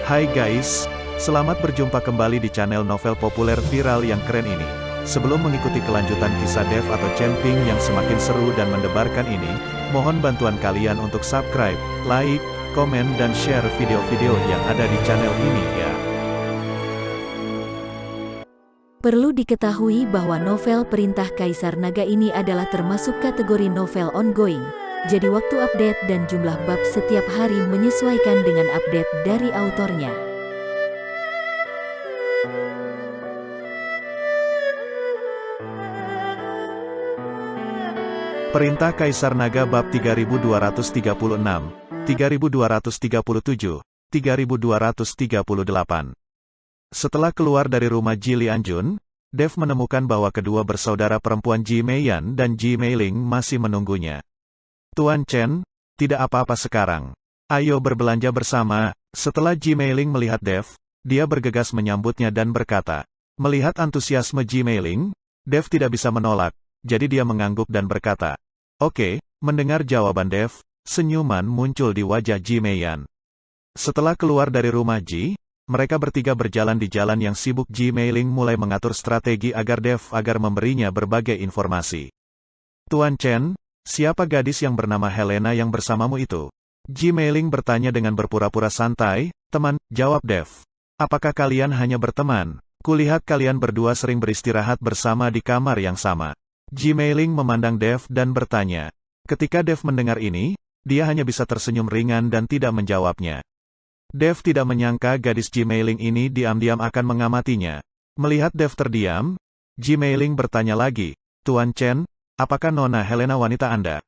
Hai guys, selamat berjumpa kembali di channel novel populer viral yang keren ini. Sebelum mengikuti kelanjutan kisah Dev atau Camping yang semakin seru dan mendebarkan ini, mohon bantuan kalian untuk subscribe, like, komen dan share video-video yang ada di channel ini ya. Perlu diketahui bahwa novel Perintah Kaisar Naga ini adalah termasuk kategori novel ongoing. Jadi waktu update dan jumlah bab setiap hari menyesuaikan dengan update dari autornya. Perintah Kaisar Naga bab 3236, 3237, 3238. Setelah keluar dari rumah Ji Lianjun, Dev menemukan bahwa kedua bersaudara perempuan Ji Meiyan dan Ji Meiling masih menunggunya. Tuan Chen, tidak apa-apa sekarang. Ayo berbelanja bersama. Setelah Ji Meiling melihat Dev, dia bergegas menyambutnya dan berkata. Melihat antusiasme Ji Meiling, Dev tidak bisa menolak, jadi dia mengangguk dan berkata, "Oke." Mendengar jawaban Dev, senyuman muncul di wajah Ji Meiyan. Setelah keluar dari rumah Ji, mereka bertiga berjalan di jalan yang sibuk. Ji Meiling mulai mengatur strategi agar Dev memberinya berbagai informasi. Tuan Chen, siapa gadis yang bernama Helena yang bersamamu itu? Ji Meiling bertanya dengan berpura-pura santai. Teman, jawab Dev. Apakah kalian hanya berteman? Kulihat kalian berdua sering beristirahat bersama di kamar yang sama. Ji Meiling memandang Dev dan bertanya. Ketika Dev mendengar ini, dia hanya bisa tersenyum ringan dan tidak menjawabnya. Dev tidak menyangka gadis Ji Meiling ini diam-diam akan mengamatinya. Melihat Dev terdiam, Ji Meiling bertanya lagi, Tuan Chen, apakah Nona Helena wanita Anda?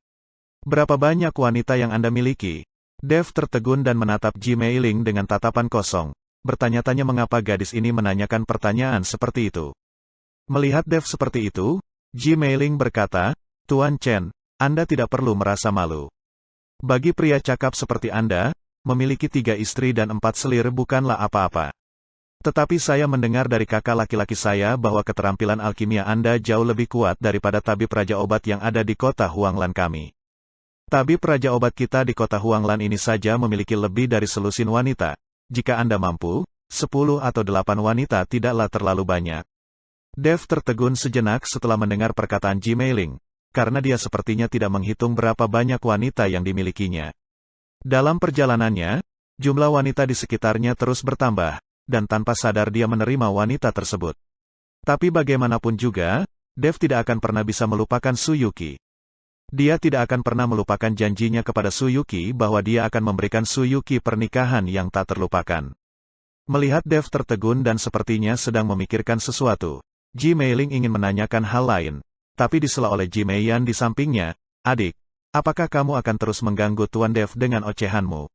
Berapa banyak wanita yang Anda miliki? Dev tertegun dan menatap Ji Meiling dengan tatapan kosong. Bertanya-tanya mengapa gadis ini menanyakan pertanyaan seperti itu. Melihat Dev seperti itu, Ji Meiling berkata, Tuan Chen, Anda tidak perlu merasa malu. Bagi pria cakap seperti Anda, memiliki 3 istri dan 4 selir bukanlah apa-apa. Tetapi saya mendengar dari kakak laki-laki saya bahwa keterampilan alkimia Anda jauh lebih kuat daripada tabib Raja Obat yang ada di kota Huanglan kami. Tabib Raja Obat kita di kota Huanglan ini saja memiliki lebih dari selusin wanita. Jika Anda mampu, 10 atau 8 wanita tidaklah terlalu banyak. Dev tertegun sejenak setelah mendengar perkataan Ji Meiling, karena dia sepertinya tidak menghitung berapa banyak wanita yang dimilikinya. Dalam perjalanannya, jumlah wanita di sekitarnya terus bertambah, dan tanpa sadar dia menerima wanita tersebut. Tapi bagaimanapun juga, Dev tidak akan pernah bisa melupakan Su Yuki. Dia tidak akan pernah melupakan janjinya kepada Su Yuki bahwa dia akan memberikan Su Yuki pernikahan yang tak terlupakan. Melihat Dev tertegun dan sepertinya sedang memikirkan sesuatu, Ji Meiling ingin menanyakan hal lain, tapi disela oleh Ji Meiyan di sampingnya. Adik, apakah kamu akan terus mengganggu Tuan Dev dengan ocehanmu?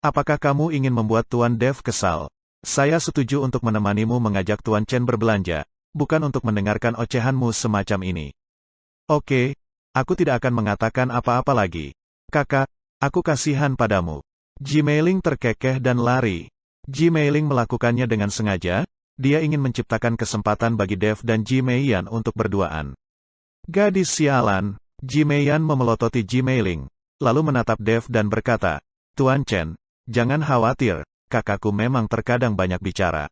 Apakah kamu ingin membuat Tuan Dev kesal? Saya setuju untuk menemanimu mengajak Tuan Chen berbelanja, bukan untuk mendengarkan ocehanmu semacam ini. Oke, aku tidak akan mengatakan apa-apa lagi. Kakak, aku kasihan padamu. Ji Meiling terkekeh dan lari. Ji Meiling melakukannya dengan sengaja, dia ingin menciptakan kesempatan bagi Dev dan Ji Meiyan untuk berduaan. Gadis sialan, Ji Meiyan memelototi Ji Meiling, lalu menatap Dev dan berkata, Tuan Chen, jangan khawatir. Kakakku memang terkadang banyak bicara.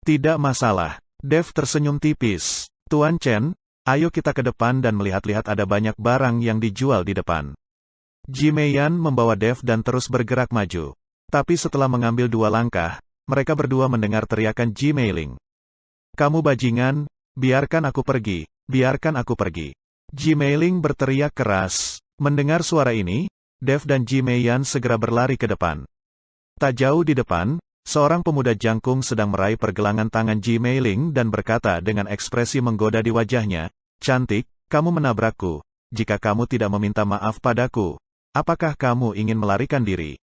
Tidak masalah. Dev tersenyum tipis. Tuan Chen, ayo kita ke depan dan melihat-lihat ada banyak barang yang dijual di depan. Ji Meiyan membawa Dev dan terus bergerak maju. Tapi setelah mengambil 2 langkah, mereka berdua mendengar teriakan Ji Meiling. Kamu bajingan, biarkan aku pergi, biarkan aku pergi. Ji Meiling berteriak keras. Mendengar suara ini, Dev dan Ji Meiyan segera berlari ke depan. Tak jauh di depan, seorang pemuda jangkung sedang meraih pergelangan tangan Ji Meiling dan berkata dengan ekspresi menggoda di wajahnya, Cantik, kamu menabrakku. Jika kamu tidak meminta maaf padaku, apakah kamu ingin melarikan diri?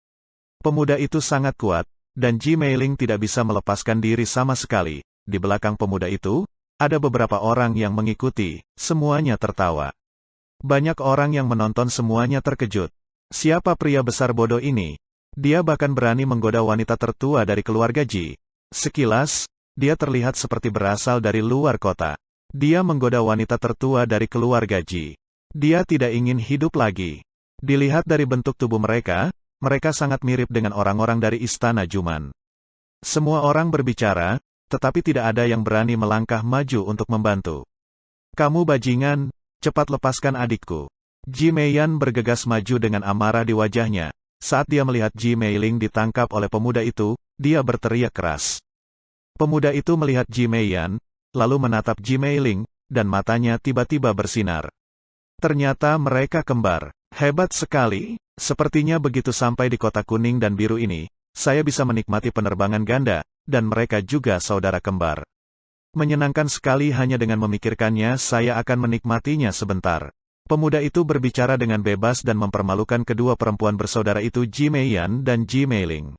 Pemuda itu sangat kuat, dan Ji Meiling tidak bisa melepaskan diri sama sekali. Di belakang pemuda itu, ada beberapa orang yang mengikuti, semuanya tertawa. Banyak orang yang menonton semuanya terkejut. Siapa pria besar bodoh ini? Dia bahkan berani menggoda wanita tertua dari keluarga Ji. Sekilas, dia terlihat seperti berasal dari luar kota. Dia menggoda wanita tertua dari keluarga Ji. Dia tidak ingin hidup lagi. Dilihat dari bentuk tubuh mereka, mereka sangat mirip dengan orang-orang dari Istana Juman. Semua orang berbicara, tetapi tidak ada yang berani melangkah maju untuk membantu. Kamu bajingan, cepat lepaskan adikku. Ji Meiyan bergegas maju dengan amarah di wajahnya. Saat dia melihat Ji Meiling ditangkap oleh pemuda itu, dia berteriak keras. Pemuda itu melihat Ji Meiyan, lalu menatap Ji Meiling, dan matanya tiba-tiba bersinar. Ternyata mereka kembar. Hebat sekali. Sepertinya begitu sampai di kota kuning dan biru ini, saya bisa menikmati penerbangan ganda, dan mereka juga saudara kembar. Menyenangkan sekali hanya dengan memikirkannya, saya akan menikmatinya sebentar. Pemuda itu berbicara dengan bebas dan mempermalukan kedua perempuan bersaudara itu, Ji Meiyan dan Ji Meiling.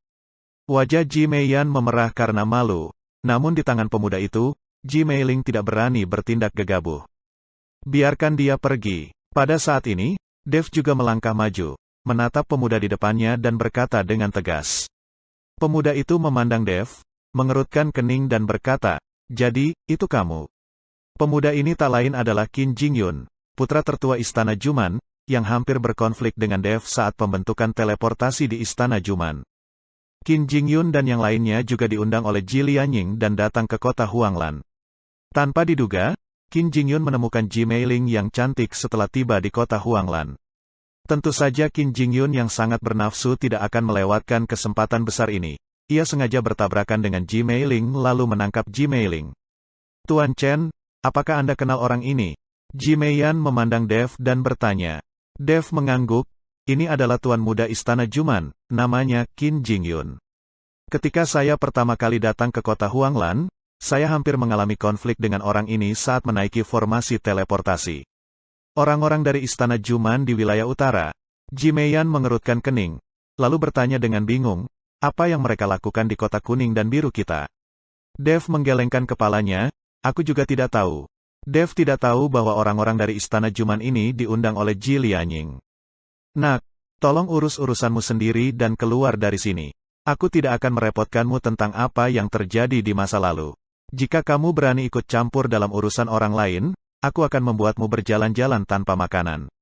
Wajah Ji Meiyan memerah karena malu, namun di tangan pemuda itu, Ji Meiling tidak berani bertindak gegabah. Biarkan dia pergi. Pada saat ini, Dev juga melangkah maju, menatap pemuda di depannya dan berkata dengan tegas. Pemuda itu memandang Dev, mengerutkan kening dan berkata, "Jadi, itu kamu." Pemuda ini tak lain adalah Qin Jingyun, putra tertua Istana Juman, yang hampir berkonflik dengan Dev saat pembentukan teleportasi di Istana Juman. Qin Jingyun dan yang lainnya juga diundang oleh Ji Lianying dan datang ke kota Huanglan. Tanpa diduga, Qin Jingyun menemukan Ji Meiling yang cantik setelah tiba di kota Huanglan. Tentu saja Qin Jingyun yang sangat bernafsu tidak akan melewatkan kesempatan besar ini. Ia sengaja bertabrakan dengan Ji Meiling lalu menangkap Ji Meiling. "Tuan Chen, apakah Anda kenal orang ini?" Ji Meiyan memandang Dev dan bertanya. Dev mengangguk, "Ini adalah tuan muda Istana Juman, namanya Qin Jingyun. Ketika saya pertama kali datang ke kota Huanglan, saya hampir mengalami konflik dengan orang ini saat menaiki formasi teleportasi. Orang-orang dari Istana Juman di wilayah utara." Ji Meiyan mengerutkan kening, lalu bertanya dengan bingung, "Apa yang mereka lakukan di kota kuning dan biru kita?" Dev menggelengkan kepalanya, "Aku juga tidak tahu." Dev tidak tahu bahwa orang-orang dari Istana Juman ini diundang oleh Ji Lianying. "Nak, tolong urus urusanmu sendiri dan keluar dari sini. Aku tidak akan merepotkanmu tentang apa yang terjadi di masa lalu. Jika kamu berani ikut campur dalam urusan orang lain, aku akan membuatmu berjalan-jalan tanpa makanan."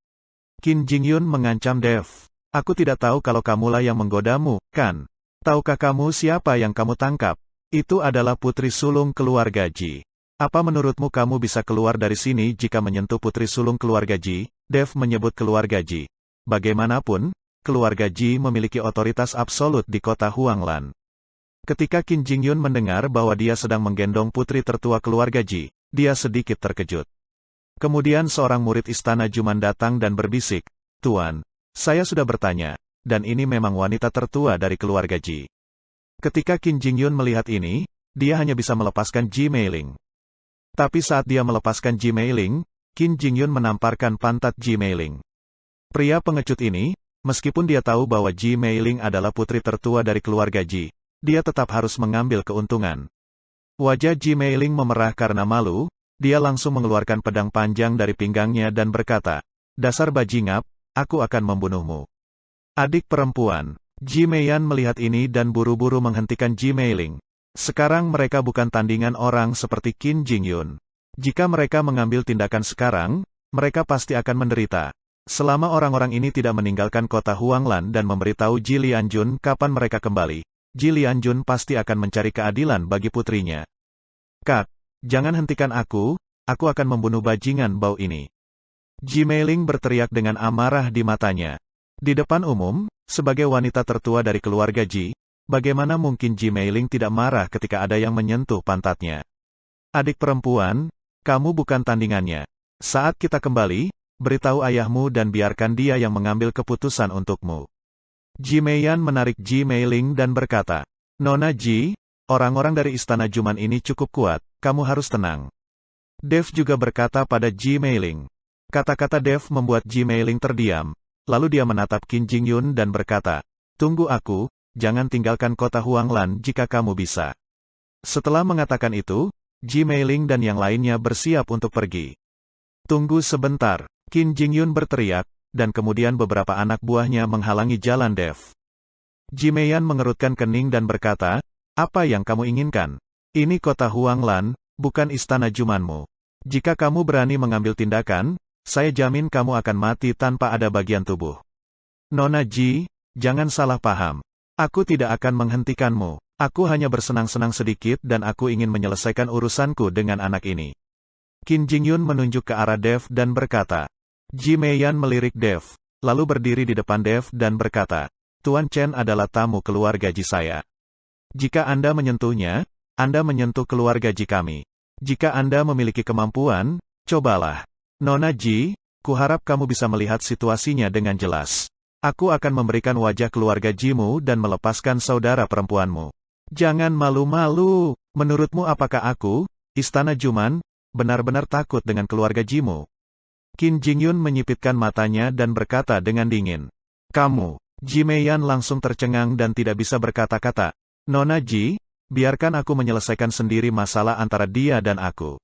Qin Jingyun mengancam Dev. "Aku tidak tahu kalau kamulah yang menggodamu, kan? Tahukah kamu siapa yang kamu tangkap? Itu adalah putri sulung keluarga Ji. Apa menurutmu kamu bisa keluar dari sini jika menyentuh putri sulung keluarga Ji?" Dev menyebut keluarga Ji. Bagaimanapun, keluarga Ji memiliki otoritas absolut di kota Huanglan. Ketika Qin Jingyun mendengar bahwa dia sedang menggendong putri tertua keluarga Ji, dia sedikit terkejut. Kemudian seorang murid Istana Juman datang dan berbisik, "Tuan, saya sudah bertanya, dan ini memang wanita tertua dari keluarga Ji." Ketika Qin Jingyun melihat ini, dia hanya bisa melepaskan Ji Meiling. Tapi saat dia melepaskan Ji Meiling, Qin Jingyun menamparkan pantat Ji Meiling. Pria pengecut ini, meskipun dia tahu bahwa Ji Meiling adalah putri tertua dari keluarga Ji, dia tetap harus mengambil keuntungan. Wajah Ji Meiling memerah karena malu, dia langsung mengeluarkan pedang panjang dari pinggangnya dan berkata, "Dasar bajingap, aku akan membunuhmu." Adik perempuan. Ji Meiyan melihat ini dan buru-buru menghentikan Ji Meiling. Sekarang mereka bukan tandingan orang seperti Qin Jingyun. Jika mereka mengambil tindakan sekarang, mereka pasti akan menderita. Selama orang-orang ini tidak meninggalkan kota Huanglan dan memberitahu Ji Lianjun kapan mereka kembali, Ji Lianjun pasti akan mencari keadilan bagi putrinya. "Kak, jangan hentikan aku akan membunuh bajingan bau ini." Ji Meiling berteriak dengan amarah di matanya. Di depan umum, sebagai wanita tertua dari keluarga Ji, bagaimana mungkin Ji Meiling tidak marah ketika ada yang menyentuh pantatnya? "Adik perempuan, kamu bukan tandingannya. Saat kita kembali, beritahu ayahmu dan biarkan dia yang mengambil keputusan untukmu." Ji Meiyan menarik Ji Meiling dan berkata, "Nona Ji, orang-orang dari Istana Juman ini cukup kuat, kamu harus tenang." Dev juga berkata pada Ji Meiling. Kata-kata Dev membuat Ji Meiling terdiam, lalu dia menatap Qin Jingyun dan berkata, "Tunggu aku, jangan tinggalkan kota Huanglan jika kamu bisa." Setelah mengatakan itu, Ji Meiling dan yang lainnya bersiap untuk pergi. "Tunggu sebentar," Qin Jingyun berteriak, dan kemudian beberapa anak buahnya menghalangi jalan Dev. Ji Meiyan mengerutkan kening dan berkata, "Apa yang kamu inginkan? Ini kota Huanglan, bukan istana Jumanmu. Jika kamu berani mengambil tindakan, saya jamin kamu akan mati tanpa ada bagian tubuh." "Nona Ji, jangan salah paham. Aku tidak akan menghentikanmu." Aku hanya bersenang-senang sedikit dan aku ingin menyelesaikan urusanku dengan anak ini. Qin Jingyun menunjuk ke arah Dev dan berkata. Ji Meiyan melirik Dev, lalu berdiri di depan Dev dan berkata, Tuan Chen adalah tamu keluarga Ji saya. Jika Anda menyentuhnya, Anda menyentuh keluarga Ji kami. Jika Anda memiliki kemampuan, cobalah. Nona Ji, kuharap kamu bisa melihat situasinya dengan jelas. Aku akan memberikan wajah keluarga Jimu dan melepaskan saudara perempuanmu. Jangan malu-malu. Menurutmu apakah aku, Istana Juman, benar-benar takut dengan keluarga Jimu? Qin Jingyun menyipitkan matanya dan berkata dengan dingin. Kamu, Ji Meiyan langsung tercengang dan tidak bisa berkata-kata. Nona Ji, biarkan aku menyelesaikan sendiri masalah antara dia dan aku.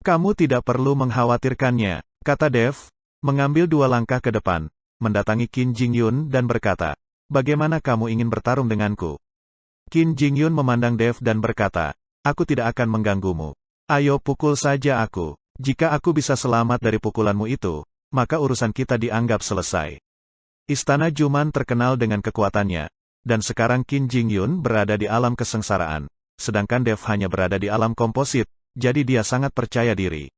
Kamu tidak perlu mengkhawatirkannya, kata Dev, mengambil 2 langkah ke depan, mendatangi Qin Jingyun dan berkata, bagaimana kamu ingin bertarung denganku? Qin Jingyun memandang Dev dan berkata, aku tidak akan mengganggumu. Ayo pukul saja aku. Jika aku bisa selamat dari pukulanmu itu, maka urusan kita dianggap selesai. Istana Juman terkenal dengan kekuatannya, dan sekarang Qin Jingyun berada di alam kesengsaraan, sedangkan Dev hanya berada di alam komposit, jadi dia sangat percaya diri.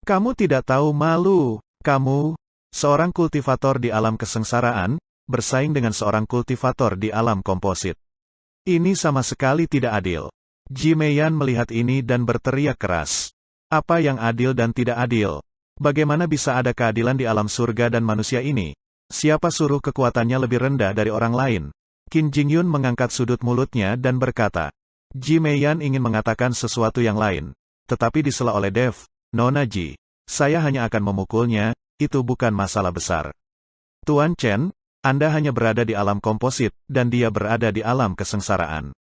Kamu tidak tahu malu, kamu, seorang kultivator di alam kesengsaraan, bersaing dengan seorang kultivator di alam komposit. Ini sama sekali tidak adil. Ji Meiyan melihat ini dan berteriak keras. Apa yang adil dan tidak adil? Bagaimana bisa ada keadilan di alam surga dan manusia ini? Siapa suruh kekuatannya lebih rendah dari orang lain? Qin Jingyun mengangkat sudut mulutnya dan berkata. Ji Meiyan ingin mengatakan sesuatu yang lain. Tetapi disela oleh Dev, Nona Ji. Saya hanya akan memukulnya, itu bukan masalah besar. Tuan Chen, Anda hanya berada di alam komposit, dan dia berada di alam kesengsaraan.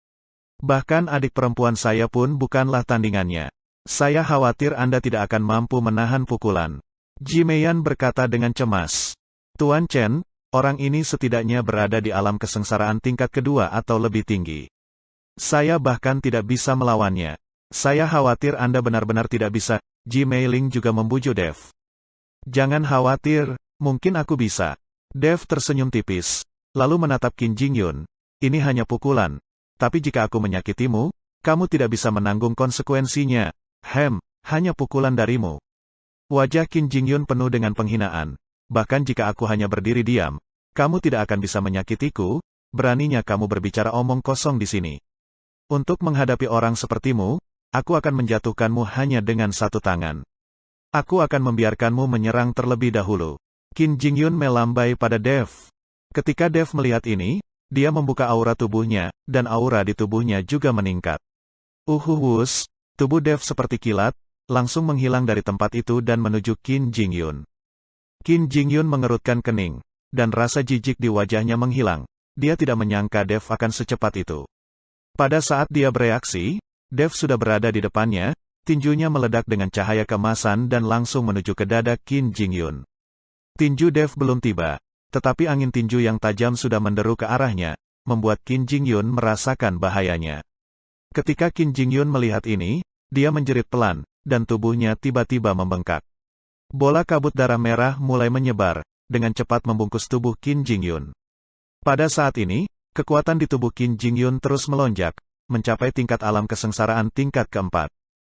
Bahkan adik perempuan saya pun bukanlah tandingannya. Saya khawatir Anda tidak akan mampu menahan pukulan. Ji Meiyan berkata dengan cemas. Tuan Chen, orang ini setidaknya berada di alam kesengsaraan tingkat kedua atau lebih tinggi. Saya bahkan tidak bisa melawannya. Saya khawatir Anda benar-benar tidak bisa. Ji Meiling juga membujuk Dev. Jangan khawatir, mungkin aku bisa. Dev tersenyum tipis, lalu menatap Qin Jingyun. Ini hanya pukulan. Tapi jika aku menyakitimu, kamu tidak bisa menanggung konsekuensinya. Hanya pukulan darimu. Wajah Qin Jingyun penuh dengan penghinaan. Bahkan jika aku hanya berdiri diam, kamu tidak akan bisa menyakitiku, beraninya kamu berbicara omong kosong di sini. Untuk menghadapi orang sepertimu, aku akan menjatuhkanmu hanya dengan 1 tangan. Aku akan membiarkanmu menyerang terlebih dahulu. Qin Jingyun melambai pada Dev. Ketika Dev melihat ini, dia membuka aura tubuhnya, dan aura di tubuhnya juga meningkat. Wus. Tubuh Dev seperti kilat, langsung menghilang dari tempat itu dan menuju Qin Jingyun. Qin Jingyun mengerutkan kening, dan rasa jijik di wajahnya menghilang. Dia tidak menyangka Dev akan secepat itu. Pada saat dia bereaksi, Dev sudah berada di depannya, tinjunya meledak dengan cahaya keemasan dan langsung menuju ke dada Qin Jingyun. Tinju Dev belum tiba, tetapi angin tinju yang tajam sudah menderu ke arahnya, membuat Qin Jingyun merasakan bahayanya. Ketika Qin Jingyun melihat ini, dia menjerit pelan, dan tubuhnya tiba-tiba membengkak. Bola kabut darah merah mulai menyebar, dengan cepat membungkus tubuh Qin Jingyun. Pada saat ini, kekuatan di tubuh Qin Jingyun terus melonjak, mencapai tingkat alam kesengsaraan tingkat keempat.